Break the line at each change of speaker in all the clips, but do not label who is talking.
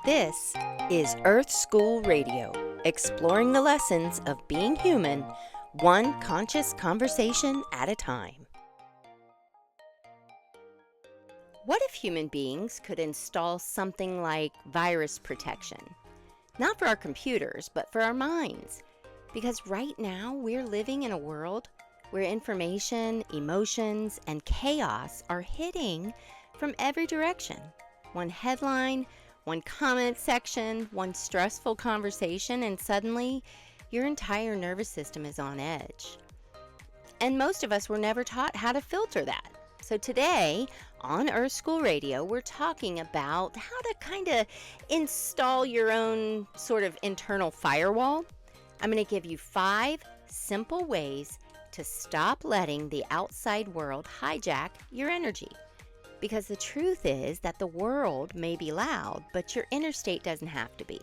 This is Earth School Radio, exploring the lessons of being human, one conscious conversation at a time. What if human beings could install something like virus protection? Not for our computers, but for our minds. Because right now we're living in a world where information, emotions, and chaos are hitting from every direction. One headline, one comment section, one stressful conversation, and suddenly your entire nervous system is on edge. And most of us were never taught how to filter that. So today on Earth School Radio, we're talking about how to kind of install your own sort of internal firewall. I'm going to give you 5 simple ways to stop letting the outside world hijack your energy. Because the truth is that the world may be loud, but your inner state doesn't have to be.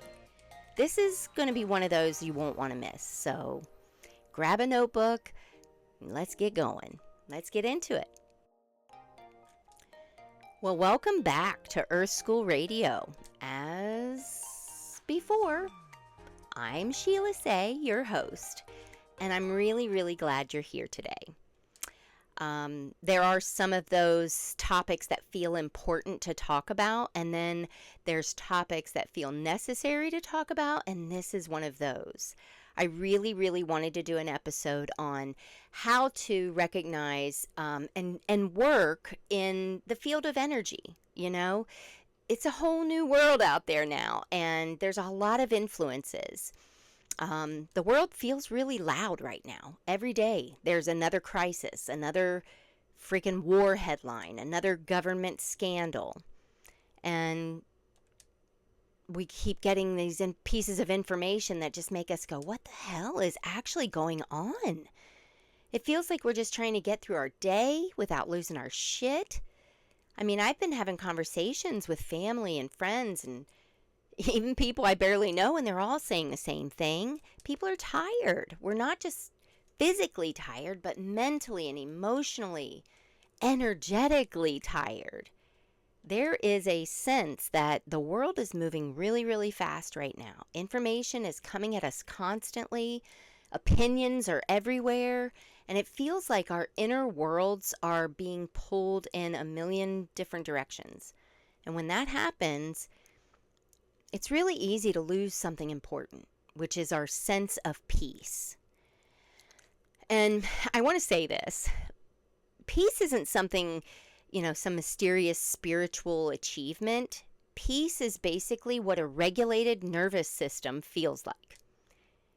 This is going to be one of those you won't want to miss. So grab a notebook and let's get going. Let's get into it. Well, welcome back to Earth School Radio. As before, I'm Sheila Say, your host, and I'm really glad you're here today. There are some of those topics that feel important to talk about, and then there's topics that feel necessary to talk about, and this is one of those. I really wanted to do an episode on how to recognize and work in the field of energy. You know, it's a whole new world out there now, and there's a lot of influences. The world feels really loud right now. Every day there's another crisis, another freaking war headline, another government scandal. And we keep getting these pieces of information that just make us go, what the hell is actually going on? It feels like we're just trying to get through our day without losing our shit. I mean, I've been having conversations with family and friends and even people I barely know, and they're all saying the same thing. People are tired. We're not just physically tired, but mentally and emotionally, energetically tired. There is a sense that the world is moving really fast right now. Information is coming at us constantly. Opinions are everywhere. And it feels like our inner worlds are being pulled in a million different directions. And when that happens, it's really easy to lose something important, which is our sense of peace. And I want to say this. Peace isn't something, some mysterious spiritual achievement. Peace is basically what a regulated nervous system feels like.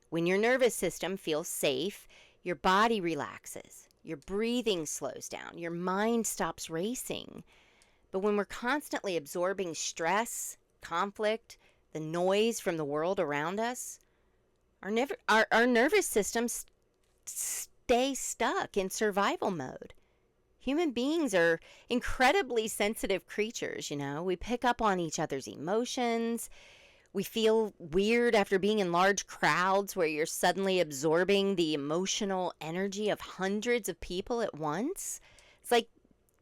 When your nervous system feels safe, your body relaxes, your breathing slows down, your mind stops racing. But when we're constantly absorbing stress, conflict, the noise from the world around us, our nervous systems stay stuck in survival mode. Human beings are incredibly sensitive creatures, We pick up on each other's emotions. We feel weird after being in large crowds where you're suddenly absorbing the emotional energy of hundreds of people at once. It's like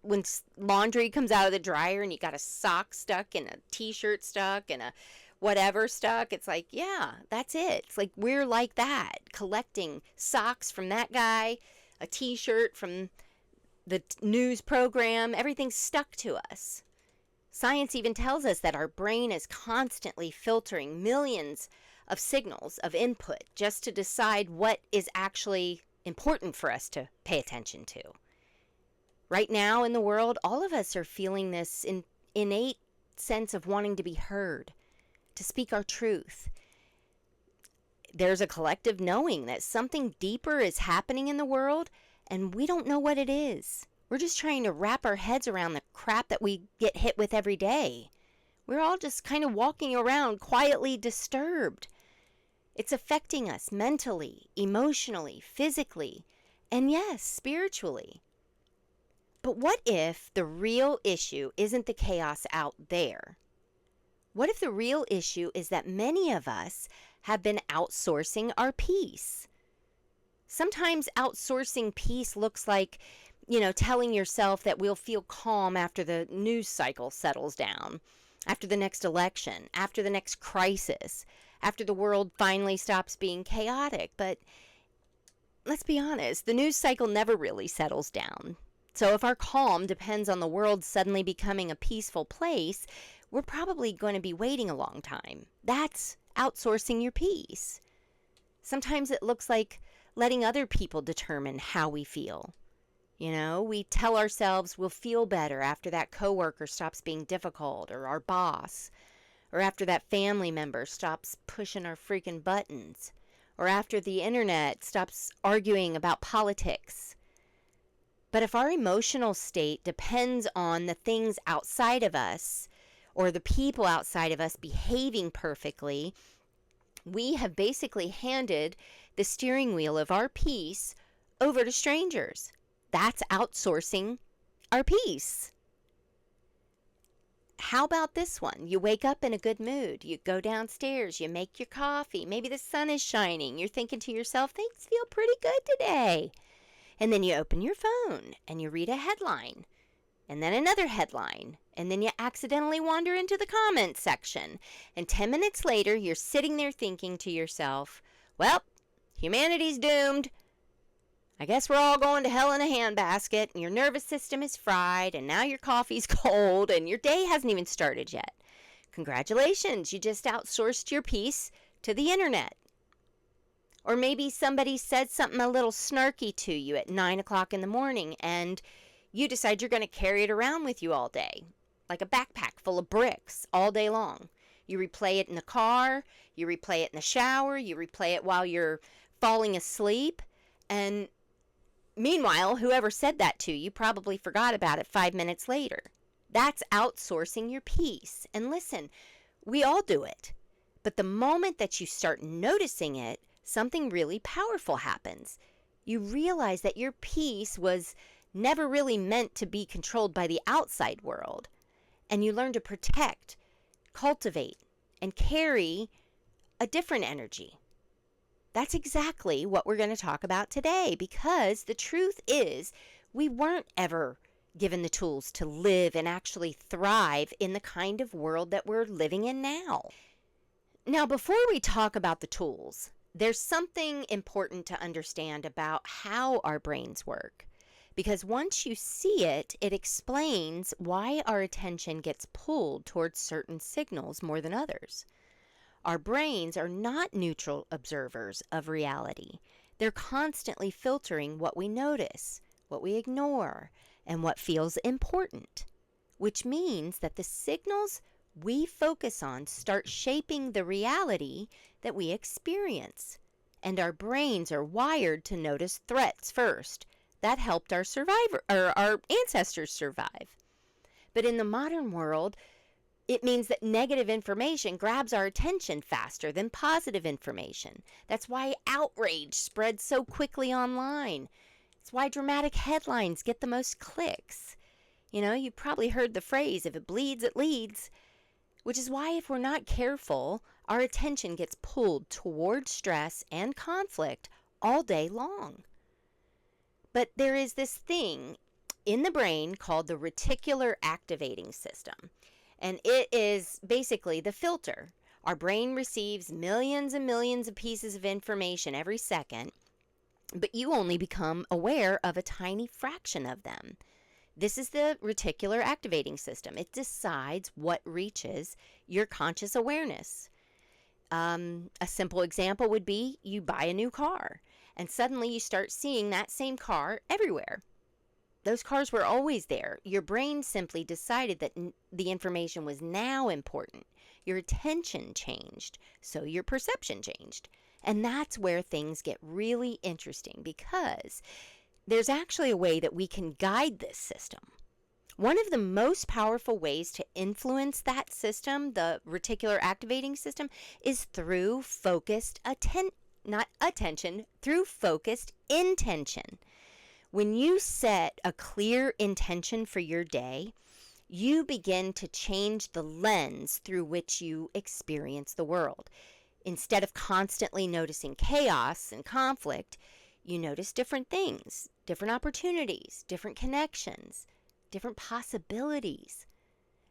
when laundry comes out of the dryer and you got a sock stuck and a t-shirt stuck and a whatever stuck. It's like, yeah, that's it. It's like we're like that, collecting socks from that guy, a t-shirt from the news program. Everything's stuck to us. Science even tells us that our brain is constantly filtering millions of signals of input just to decide what is actually important for us to pay attention to. Right now in the world, all of us are feeling this innate sense of wanting to be heard, to speak our truth. There's a collective knowing that something deeper is happening in the world, and we don't know what it is. We're just trying to wrap our heads around the crap that we get hit with every day. We're all just kind of walking around quietly disturbed. It's affecting us mentally, emotionally, physically, and yes, spiritually. But what if the real issue isn't the chaos out there? What if the real issue is that many of us have been outsourcing our peace? Sometimes outsourcing peace looks like, telling yourself that we'll feel calm after the news cycle settles down. after the next election, after the next crisis, after the world finally stops being chaotic. But let's be honest, the news cycle never really settles down. So if our calm depends on the world suddenly becoming a peaceful place, we're probably going to be waiting a long time. That's outsourcing your peace. Sometimes it looks like letting other people determine how we feel. You know, we tell ourselves we'll feel better after that coworker stops being difficult, or our boss, or after that family member stops pushing our freaking buttons, or after the internet stops arguing about politics. But if our emotional state depends on the things outside of us, or the people outside of us behaving perfectly, we have basically handed the steering wheel of our peace over to strangers. That's outsourcing our peace. How about this one? You wake up in a good mood. You go downstairs, you make your coffee. Maybe the sun is shining. You're thinking to yourself, things feel pretty good today. And then you open your phone and you read a headline, and then another headline, and then you accidentally wander into the comments section. And 10 minutes later, you're sitting there thinking to yourself, well, humanity's doomed. I guess we're all going to hell in a handbasket, and your nervous system is fried, and now your coffee's cold, and your day hasn't even started yet. Congratulations, you just outsourced your peace to the internet. Or maybe somebody said something a little snarky to you at 9 o'clock in the morning, and you decide you're going to carry it around with you all day, like a backpack full of bricks all day long. You replay it in the car, you replay it in the shower, you replay it while you're falling asleep, and meanwhile, whoever said that to you probably forgot about it 5 minutes later. That's outsourcing your peace. And listen, we all do it. But the moment that you start noticing it, something really powerful happens. You realize that your peace was never really meant to be controlled by the outside world. And you learn to protect, cultivate, and carry a different energy. That's exactly what we're going to talk about today, because the truth is we weren't ever given the tools to live and actually thrive in the kind of world that we're living in now. Now, before we talk about the tools, there's something important to understand about how our brains work. Because once you see it, it explains why our attention gets pulled towards certain signals more than others. Our brains are not neutral observers of reality. They're constantly filtering what we notice, what we ignore, and what feels important, which means that the signals we focus on start shaping the reality that we experience. And our brains are wired to notice threats first. That helped our ancestors survive. But in the modern world, it means that negative information grabs our attention faster than positive information. That's why outrage spreads so quickly online. It's why dramatic headlines get the most clicks. You know, you've probably heard the phrase, if it bleeds, it leads. Which is why if we're not careful, our attention gets pulled toward stress and conflict all day long. But there is this thing in the brain called the reticular activating system. And it is basically the filter. Our brain receives millions and millions of pieces of information every second, but you only become aware of a tiny fraction of them. This is the reticular activating system. It decides what reaches your conscious awareness. A simple example would be you buy a new car, and suddenly you start seeing that same car everywhere. Those cars were always there. Your brain simply decided that the information was now important. Your attention changed, so your perception changed. And that's where things get really interesting, because there's actually a way that we can guide this system. One of the most powerful ways to influence that system, the reticular activating system, is through focused through focused intention. When you set a clear intention for your day, you begin to change the lens through which you experience the world. Instead of constantly noticing chaos and conflict, you notice different things, different opportunities, different connections, different possibilities.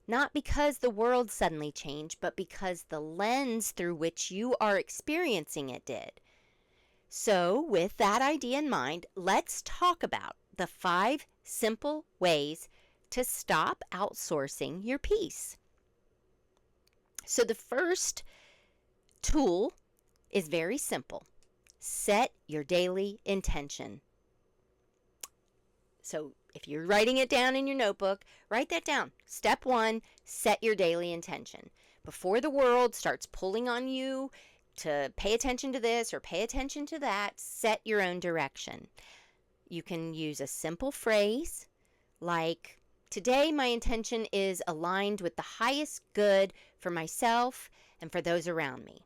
Not because the world suddenly changed, but because the lens through which you are experiencing it did. So, with that idea in mind, let's talk about the 5 simple ways to stop outsourcing your peace. So, the first tool is very simple. Set your daily intention. So, if you're writing it down in your notebook, write that down. Step 1, set your daily intention. Before the world starts pulling on you to pay attention to this or pay attention to that, set your own direction. You can use a simple phrase like, today my intention is aligned with the highest good for myself and for those around me.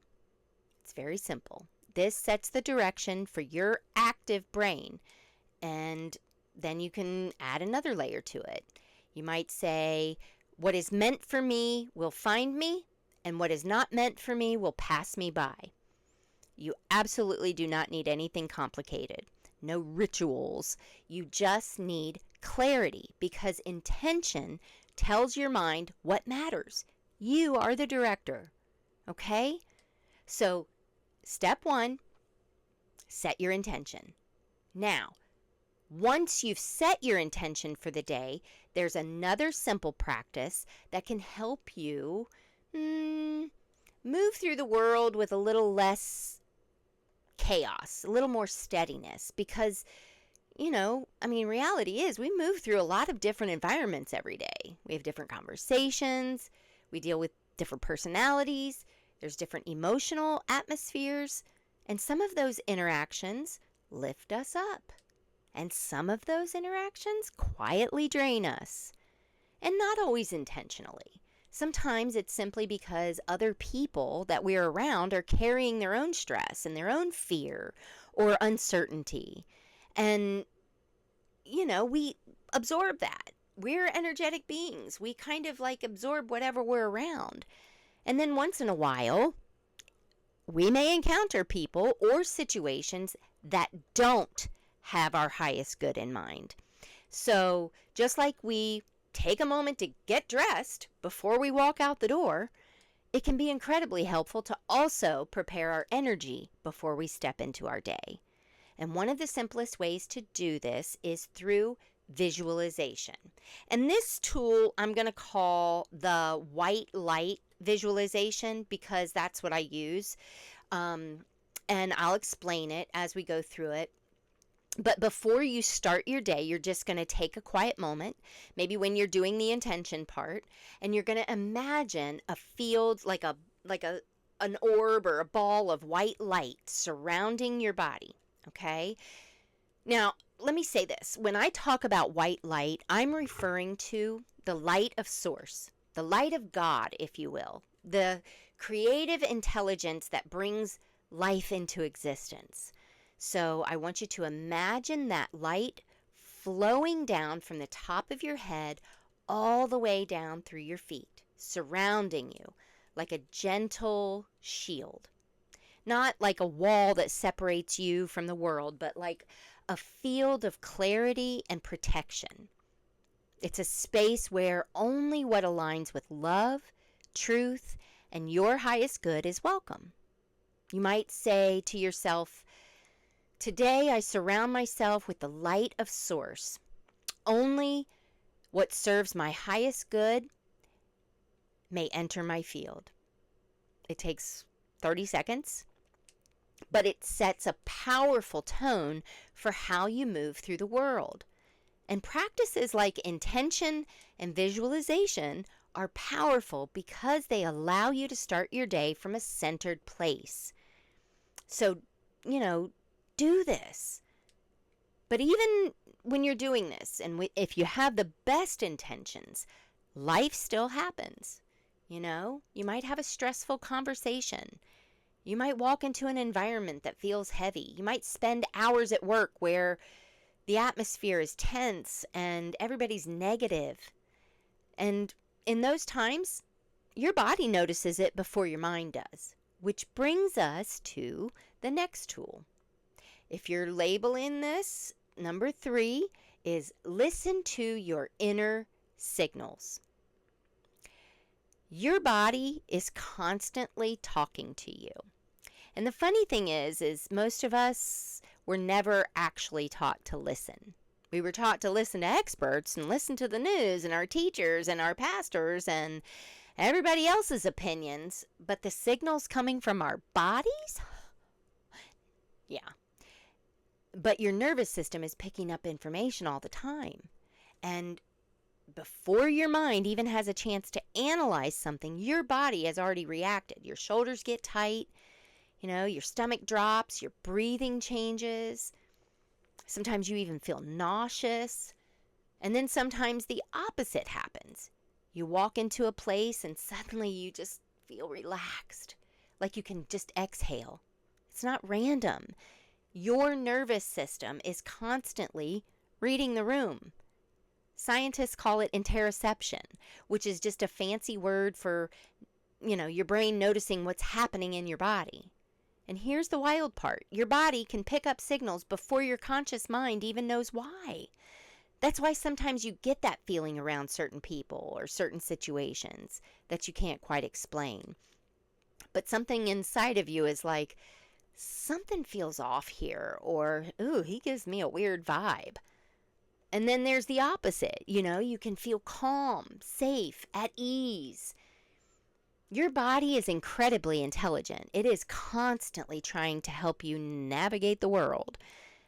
It's very simple. This sets the direction for your active brain, and then you can add another layer to it. You might say, what is meant for me will find me, and what is not meant for me will pass me by. You absolutely do not need anything complicated. No rituals. You just need clarity, because intention tells your mind what matters. You are the director. Okay? So, step 1, set your intention. Now, once you've set your intention for the day, there's another simple practice that can help you move through the world with a little less chaos, a little more steadiness, because, reality is we move through a lot of different environments every day. We have different conversations, we deal with different personalities, there's different emotional atmospheres, and some of those interactions lift us up. And some of those interactions quietly drain us. And not always intentionally. Sometimes it's simply because other people that we're around are carrying their own stress and their own fear or uncertainty. And, we absorb that. We're energetic beings. We kind of absorb whatever we're around. And then once in a while, we may encounter people or situations that don't have our highest good in mind. So just like we take a moment to get dressed before we walk out the door, it can be incredibly helpful to also prepare our energy before we step into our day. And one of the simplest ways to do this is through visualization. And this tool I'm going to call the white light visualization, because that's what I use. And I'll explain it as we go through it. But before you start your day, you're just going to take a quiet moment, maybe when you're doing the intention part, and you're going to imagine a field like an orb or a ball of white light surrounding your body, okay? Now, let me say this. When I talk about white light, I'm referring to the light of source, the light of God, if you will, the creative intelligence that brings life into existence. So I want you to imagine that light flowing down from the top of your head all the way down through your feet, surrounding you like a gentle shield. Not like a wall that separates you from the world, but like a field of clarity and protection. It's a space where only what aligns with love, truth, and your highest good is welcome. You might say to yourself, today I surround myself with the light of source. Only what serves my highest good may enter my field. It takes 30 seconds, but it sets a powerful tone for how you move through the world. And practices like intention and visualization are powerful because they allow you to start your day from a centered place. So, do this. But even when you're doing this, and if you have the best intentions, life still happens. You might have a stressful conversation. You might walk into an environment that feels heavy. You might spend hours at work where the atmosphere is tense and everybody's negative. And in those times, your body notices it before your mind does, which brings us to the next tool. If you're labeling this, number 3 is listen to your inner signals. Your body is constantly talking to you. And the funny thing is most of us were never actually taught to listen. We were taught to listen to experts and listen to the news and our teachers and our pastors and everybody else's opinions, but the signals coming from our bodies? Yeah. But your nervous system is picking up information all the time. And before your mind even has a chance to analyze something, your body has already reacted. Your shoulders get tight, your stomach drops, your breathing changes. Sometimes you even feel nauseous. And then sometimes the opposite happens. You walk into a place and suddenly you just feel relaxed, like you can just exhale. It's not random. Your nervous system is constantly reading the room. Scientists call it interoception, which is just a fancy word for, your brain noticing what's happening in your body. And here's the wild part. Your body can pick up signals before your conscious mind even knows why. That's why sometimes you get that feeling around certain people or certain situations that you can't quite explain. But something inside of you is like, something feels off here, or, ooh, he gives me a weird vibe. And then there's the opposite. You can feel calm, safe, at ease. Your body is incredibly intelligent. It is constantly trying to help you navigate the world.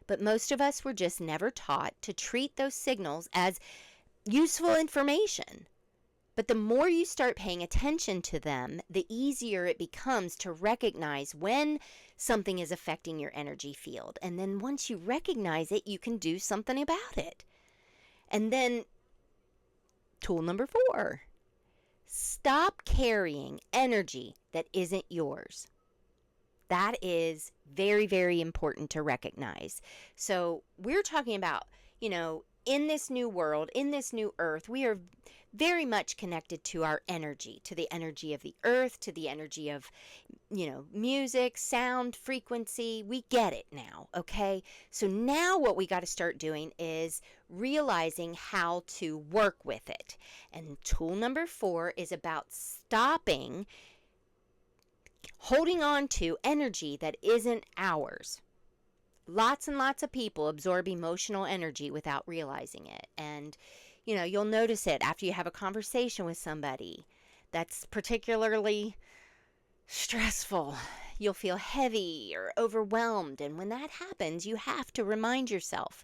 But most of us were just never taught to treat those signals as useful information. But the more you start paying attention to them, the easier it becomes to recognize when something is affecting your energy field. And then once you recognize it, you can do something about it. And then tool number 4, stop carrying energy that isn't yours. That is very, very important to recognize. So we're talking about, in this new world, in this new earth, we are very much connected to our energy, to the energy of the earth, to the energy of, music, sound, frequency. We get it now, okay? So now what we got to start doing is realizing how to work with it. And tool number 4 is about stopping holding on to energy that isn't ours. Lots and lots of people absorb emotional energy without realizing it. And, you'll notice it after you have a conversation with somebody that's particularly stressful. You'll feel heavy or overwhelmed. And when that happens, you have to remind yourself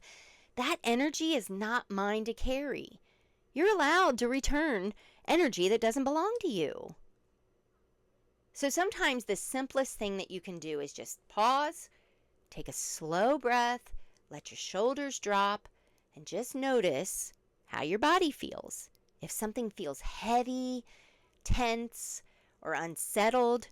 that energy is not mine to carry. You're allowed to return energy that doesn't belong to you. So sometimes the simplest thing that you can do is just pause, take a slow breath, let your shoulders drop, and just notice how your body feels. If something feels heavy, tense, or unsettled,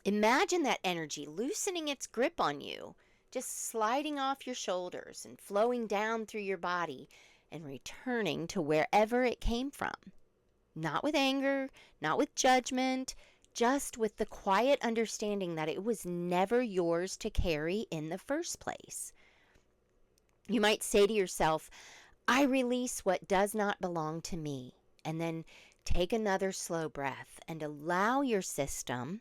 imagine that energy loosening its grip on you, just sliding off your shoulders and flowing down through your body and returning to wherever it came from. Not with anger, not with judgment, just with the quiet understanding that it was never yours to carry in the first place. You might say to yourself, I release what does not belong to me, and then take another slow breath and allow your system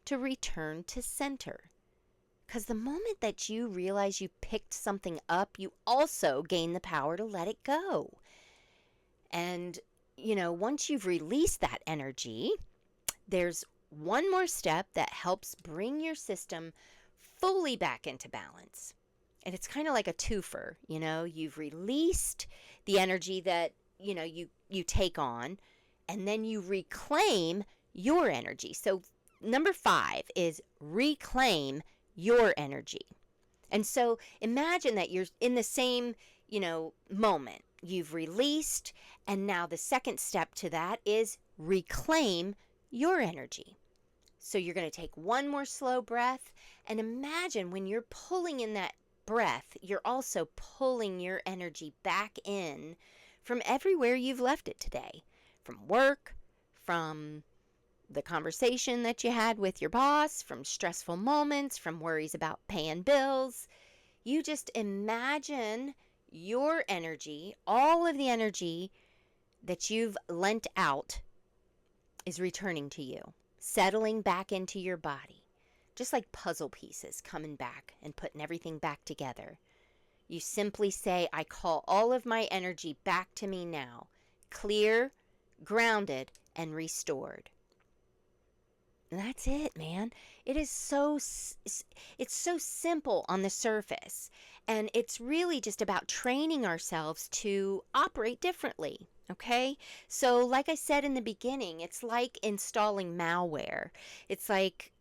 to return to center. Because the moment that you realize you picked something up, you also gain the power to let it go. And, once you've released that energy, there's one more step that helps bring your system fully back into balance. And it's kind of like a twofer, you've released the energy that, you take on, and then you reclaim your energy. So number 5 is reclaim your energy. And so imagine that you're in the same, moment. You've released, and now the second step to that is reclaim your energy. So you're going to take one more slow breath, and imagine when you're pulling in that breath, you're also pulling your energy back in from everywhere you've left it today. From work, from the conversation that you had with your boss, from stressful moments, from worries about paying bills. You just imagine your energy, all of the energy that you've lent out is returning to you, settling back into your body, just like puzzle pieces coming back and putting everything back together. You simply say, I call all of my energy back to me now, clear, grounded, and restored. And that's it, man. It is it's so simple on the surface. And it's really just about training ourselves to operate differently. Okay? So, like I said in the beginning, it's like installing malware. It's like,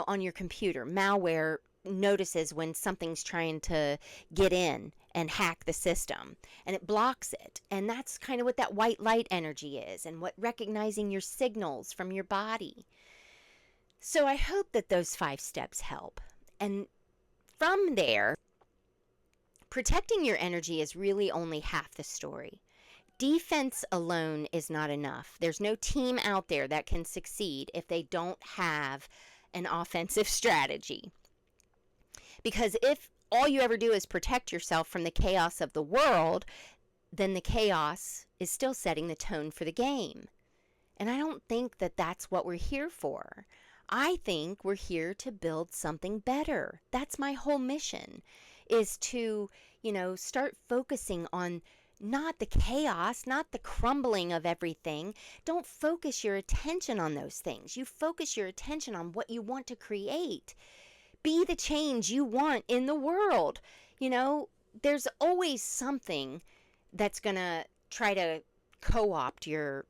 on your computer, malware notices when something's trying to get in and hack the system, and it blocks it. And that's kind of what that white light energy is, and what recognizing your signals from your body. So I hope that those 5 steps help. And from there, protecting your energy is really only half the story. Defense alone is not enough. There's no team out there that can succeed if they don't have an offensive strategy. Because if all you ever do is protect yourself from the chaos of the world, then the chaos is still setting the tone for the game. And I don't think that that's what we're here for. I think we're here to build something better. That's my whole mission, is to, start focusing on not the chaos, not the crumbling of everything. Don't focus your attention on those things. You focus your attention on what you want to create. Be the change you want in the world. There's always something that's going to try to co-opt your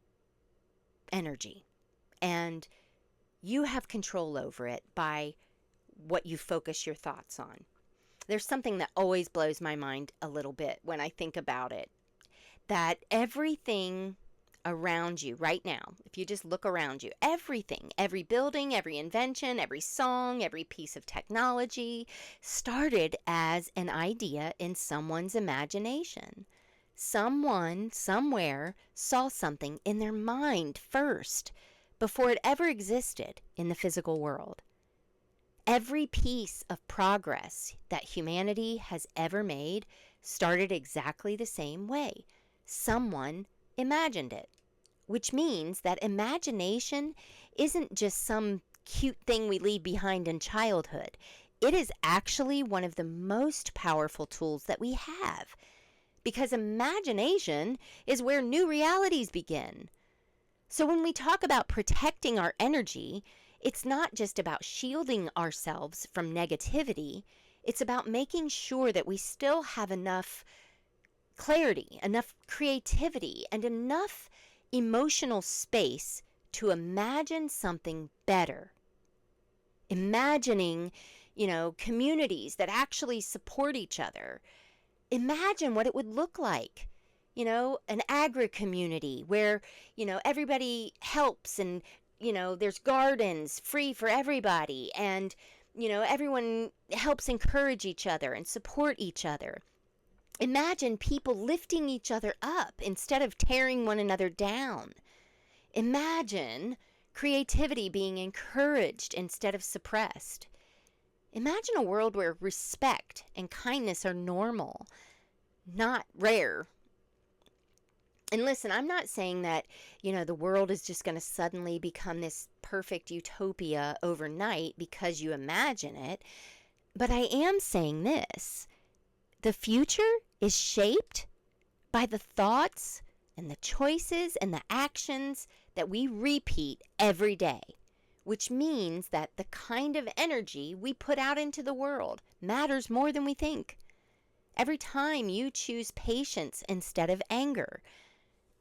energy. And you have control over it by what you focus your thoughts on. There's something that always blows my mind a little bit when I think about it. That everything around you right now, if you just look around you, everything, every building, every invention, every song, every piece of technology started as an idea in someone's imagination. Someone, somewhere, saw something in their mind first, before it ever existed in the physical world. Every piece of progress that humanity has ever made started exactly the same way. Someone imagined it, which means that imagination isn't just some cute thing we leave behind in childhood. It is actually one of the most powerful tools that we have, because imagination is where new realities begin. So when we talk about protecting our energy, it's not just about shielding ourselves from negativity. It's about making sure that we still have enough clarity, enough creativity, and enough emotional space to imagine something better. Imagining, communities that actually support each other. Imagine what it would look like. An agri-community where, everybody helps, and, there's gardens free for everybody, and, everyone helps encourage each other and support each other. Imagine people lifting each other up instead of tearing one another down. Imagine creativity being encouraged instead of suppressed. Imagine a world where respect and kindness are normal, not rare. And listen, I'm not saying that, the world is just going to suddenly become this perfect utopia overnight because you imagine it. But I am saying this. The future is shaped by the thoughts and the choices and the actions that we repeat every day, which means that the kind of energy we put out into the world matters more than we think. Every time you choose patience instead of anger,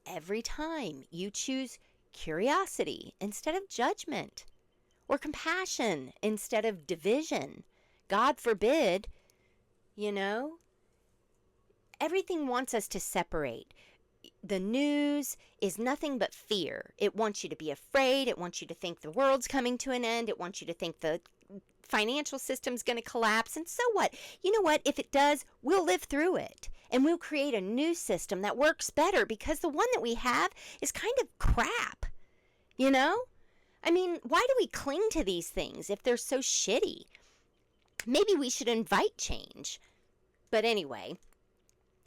every time you choose curiosity instead of judgment, or compassion instead of division, God forbid, everything wants us to separate. The news is nothing but fear. It wants you to be afraid. It wants you to think the world's coming to an end. It wants you to think the financial system's going to collapse. And so what? You know what? If it does, we'll live through it. And we'll create a new system that works better, because the one that we have is kind of crap. I mean, why do we cling to these things if they're so shitty? Maybe we should invite change. But anyway,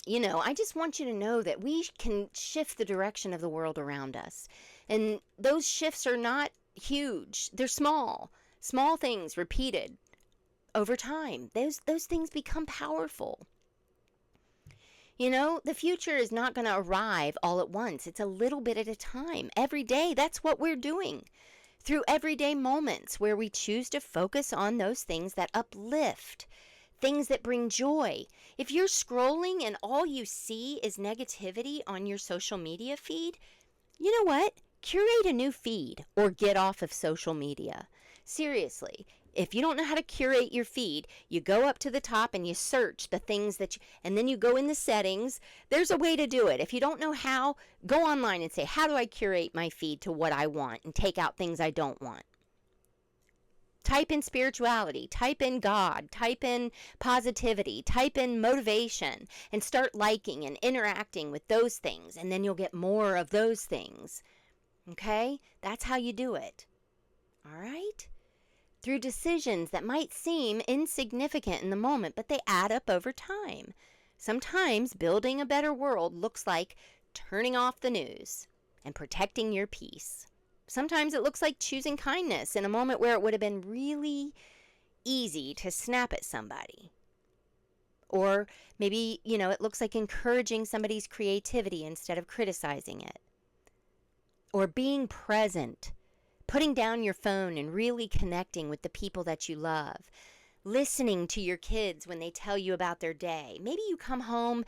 I just want you to know that we can shift the direction of the world around us. And those shifts are not huge. They're small. Small things repeated over time. Those things become powerful. You know, the future is not going to arrive all at once. It's a little bit at a time. Every day, that's what we're doing. Through everyday moments where we choose to focus on those things that uplift, things that bring joy. If you're scrolling and all you see is negativity on your social media feed, you know what? Curate a new feed or get off of social media. Seriously, if you don't know how to curate your feed, you go up to the top and you search the things and then you go in the settings. There's a way to do it. If you don't know how, go online and say, how do I curate my feed to what I want and take out things I don't want? Type in spirituality, type in God, type in positivity, type in motivation, and start liking and interacting with those things, and then you'll get more of those things. Okay? That's how you do it. All right? Through decisions that might seem insignificant in the moment, but they add up over time. Sometimes building a better world looks like turning off the news and protecting your peace. Sometimes it looks like choosing kindness in a moment where it would have been really easy to snap at somebody. Or maybe, it looks like encouraging somebody's creativity instead of criticizing it. Or being present, putting down your phone and really connecting with the people that you love. Listening to your kids when they tell you about their day. Maybe you come home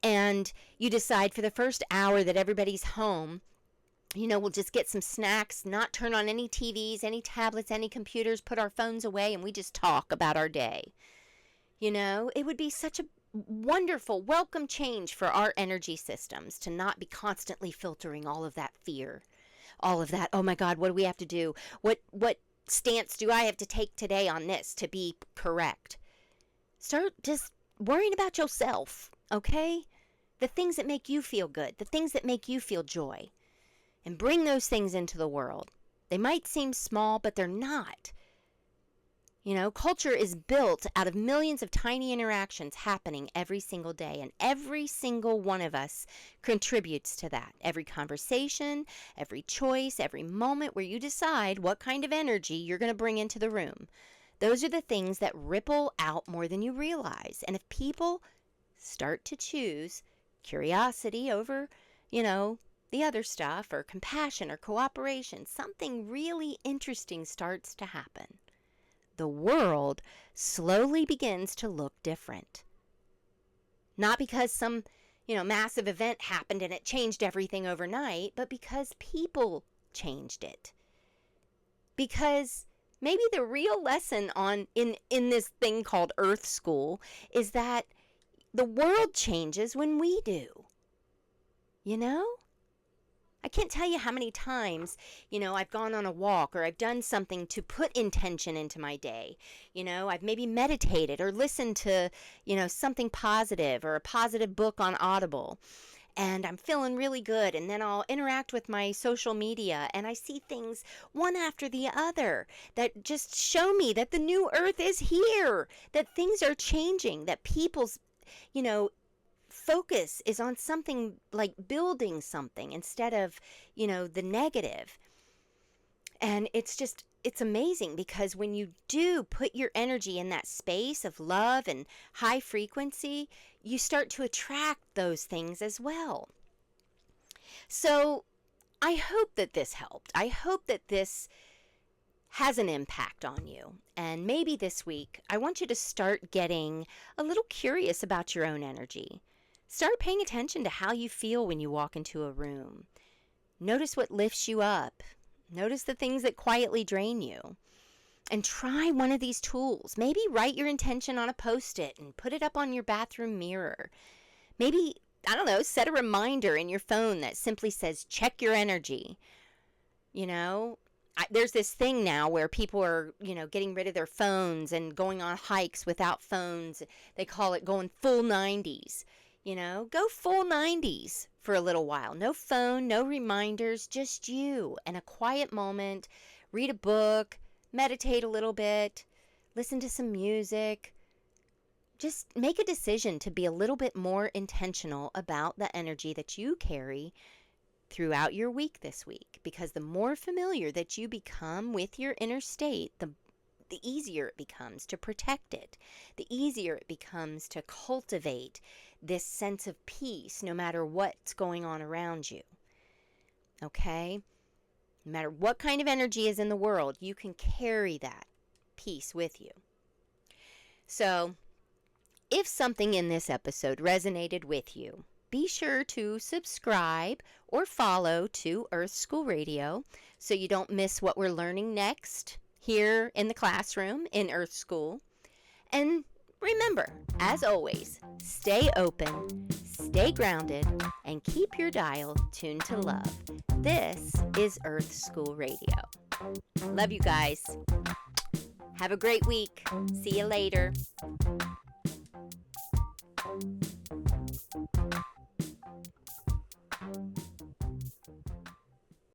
and you decide for the first hour that everybody's home, we'll just get some snacks, not turn on any TVs, any tablets, any computers, put our phones away, and we just talk about our day. It would be such a wonderful, welcome change for our energy systems to not be constantly filtering all of that fear, all of that, oh my God, what do we have to do? What stance do I have to take today on this to be correct? Start just worrying about yourself, okay? The things that make you feel good, the things that make you feel joy. And bring those things into the world. They might seem small, but they're not. Culture is built out of millions of tiny interactions happening every single day, and every single one of us contributes to that. Every conversation, every choice, every moment where you decide what kind of energy you're going to bring into the room. Those are the things that ripple out more than you realize. And if people start to choose curiosity over, the other stuff, or compassion or cooperation, something really interesting starts to happen. The world slowly begins to look different. Not because some, massive event happened and it changed everything overnight, but because people changed it. Because maybe the real lesson in this thing called Earth School is that the world changes when we do. I can't tell you how many times, I've gone on a walk or I've done something to put intention into my day. I've maybe meditated or listened to, something positive or a positive book on Audible. And I'm feeling really good. And then I'll interact with my social media and I see things one after the other that just show me that the new earth is here, that things are changing, that people's, focus is on something like building something instead of, the negative. And it's amazing because when you do put your energy in that space of love and high frequency, you start to attract those things as well. So I hope that this helped. I hope that this has an impact on you. And maybe this week, I want you to start getting a little curious about your own energy. Start paying attention to how you feel when you walk into a room. Notice what lifts you up. Notice the things that quietly drain you. And try one of these tools. Maybe write your intention on a Post-it and put it up on your bathroom mirror. Maybe, set a reminder in your phone that simply says, check your energy. There's this thing now where people are, getting rid of their phones and going on hikes without phones. They call it going full 90s. Go full 90s for a little while. No phone, no reminders, just you and a quiet moment. Read a book, meditate a little bit, listen to some music. Just make a decision to be a little bit more intentional about the energy that you carry throughout your week this week, because the more familiar that you become with your inner state, the easier it becomes to protect it. The easier it becomes to cultivate this sense of peace no matter what's going on around you. Okay? No matter what kind of energy is in the world, you can carry that peace with you. So, if something in this episode resonated with you, be sure to subscribe or follow to Earth School Radio so you don't miss what we're learning next here in the classroom in Earth School. And remember, as always, stay open, stay grounded, and keep your dial tuned to love. This is Earth School Radio. Love you guys. Have a great week. See you later.